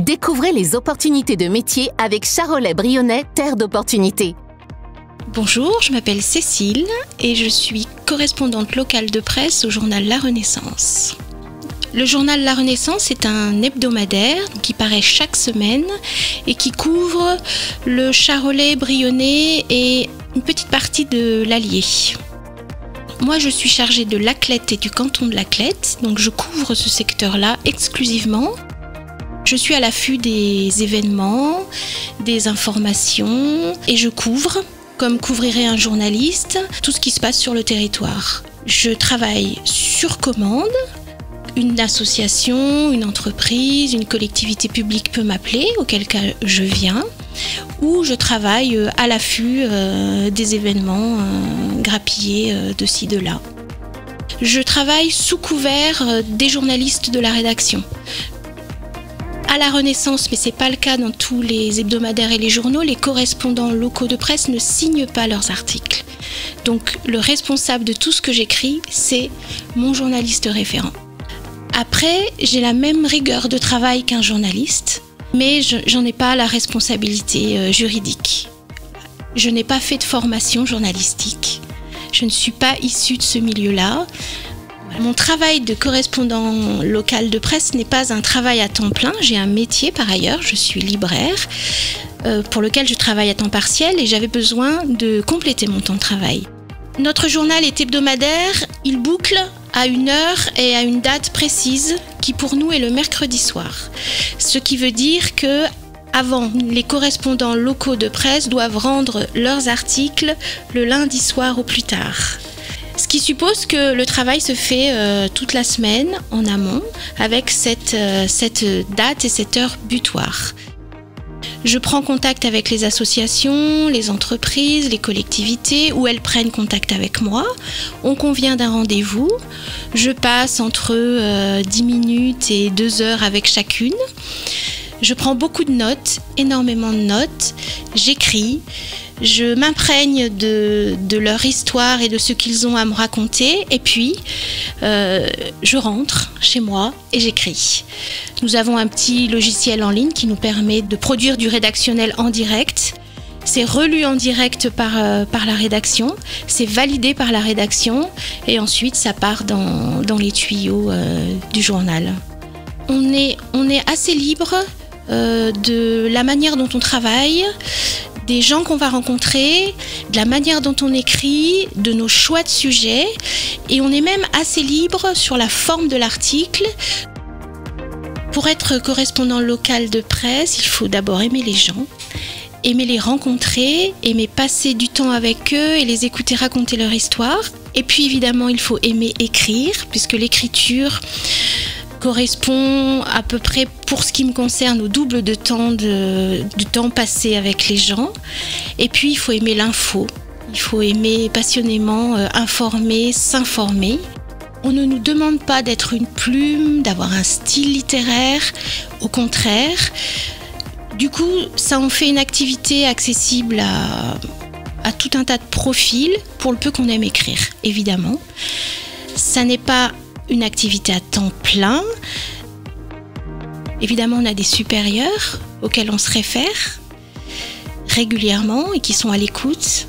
Découvrez les opportunités de métier avec Charolais-Brionnais, terre d'opportunités. Bonjour, je m'appelle Cécile et je suis correspondante locale de presse au journal La Renaissance. Le journal La Renaissance est un hebdomadaire qui paraît chaque semaine et qui couvre le Charolais-Brionnais et une petite partie de l'Allier. Moi, je suis chargée de Laclette et du canton de Laclette, donc je couvre ce secteur-là exclusivement. Je suis à l'affût des événements, des informations et je couvre, comme couvrirait un journaliste, tout ce qui se passe sur le territoire. Je travaille sur commande. Une association, une entreprise, une collectivité publique peut m'appeler, auquel cas je viens, ou je travaille à l'affût des événements grappillés de ci, de là. Je travaille sous couvert des journalistes de la rédaction. À la Renaissance, mais ce n'est pas le cas dans tous les hebdomadaires et les journaux, les correspondants locaux de presse ne signent pas leurs articles. Donc le responsable de tout ce que j'écris, c'est mon journaliste référent. Après, j'ai la même rigueur de travail qu'un journaliste, mais j'en ai pas la responsabilité juridique. Je n'ai pas fait de formation journalistique. Je ne suis pas issue de ce milieu-là. Mon travail de correspondant local de presse n'est pas un travail à temps plein. J'ai un métier par ailleurs, je suis libraire, pour lequel je travaille à temps partiel et j'avais besoin de compléter mon temps de travail. Notre journal est hebdomadaire, il boucle à une heure et à une date précise qui pour nous est le mercredi soir. Ce qui veut dire que avant, les correspondants locaux de presse doivent rendre leurs articles le lundi soir au plus tard. Ce qui suppose que le travail se fait toute la semaine en amont avec cette date et cette heure butoir. Je prends contact avec les associations, les entreprises, les collectivités où elles prennent contact avec moi. On convient d'un rendez-vous. Je passe entre 10 minutes et 2 heures avec chacune. Je prends beaucoup de notes, énormément de notes. J'écris. Je m'imprègne de leur histoire et de ce qu'ils ont à me raconter et puis je rentre chez moi et j'écris. Nous avons un petit logiciel en ligne qui nous permet de produire du rédactionnel en direct. C'est relu en direct par la rédaction, c'est validé par la rédaction et ensuite ça part dans les tuyaux du journal. On est assez libre de la manière dont on travaille, des gens qu'on va rencontrer, de la manière dont on écrit, de nos choix de sujets. Et on est même assez libre sur la forme de l'article. Pour être correspondant local de presse, il faut d'abord aimer les gens, aimer les rencontrer, aimer passer du temps avec eux et les écouter raconter leur histoire. Et puis évidemment, il faut aimer écrire, puisque l'écriture correspond à peu près, pour ce qui me concerne, au double du temps passé avec les gens. Et puis, il faut aimer l'info. Il faut aimer passionnément informer, s'informer. On ne nous demande pas d'être une plume, d'avoir un style littéraire. Au contraire. Du coup, ça en fait une activité accessible à tout un tas de profils, pour le peu qu'on aime écrire, évidemment. Ça n'est pas une activité à temps plein. Évidemment, on a des supérieurs auxquels on se réfère régulièrement et qui sont à l'écoute,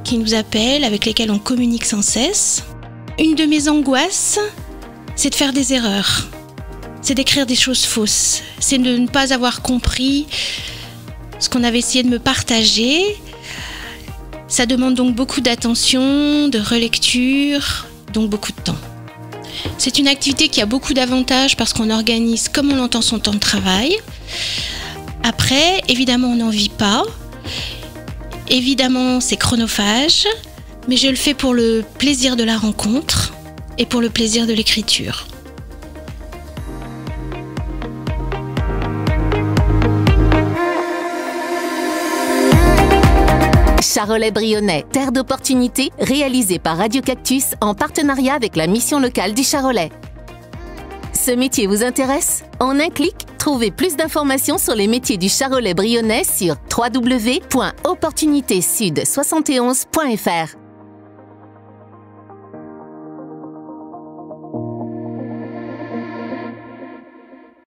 qui nous appellent, avec lesquels on communique sans cesse. Une de mes angoisses, c'est de faire des erreurs. C'est d'écrire des choses fausses. C'est de ne pas avoir compris ce qu'on avait essayé de me partager. Ça demande donc beaucoup d'attention, de relecture, donc beaucoup de temps. C'est une activité qui a beaucoup d'avantages parce qu'on organise comme on l'entend son temps de travail. Après, évidemment, on n'en vit pas. Évidemment, c'est chronophage, mais je le fais pour le plaisir de la rencontre et pour le plaisir de l'écriture. Charolais-Brionnais, terre d'opportunités, réalisé par Radio Cactus en partenariat avec la mission locale du Charolais. Ce métier vous intéresse? En un clic, trouvez plus d'informations sur les métiers du Charolais-Brionnais sur www.opportunitésud71.fr.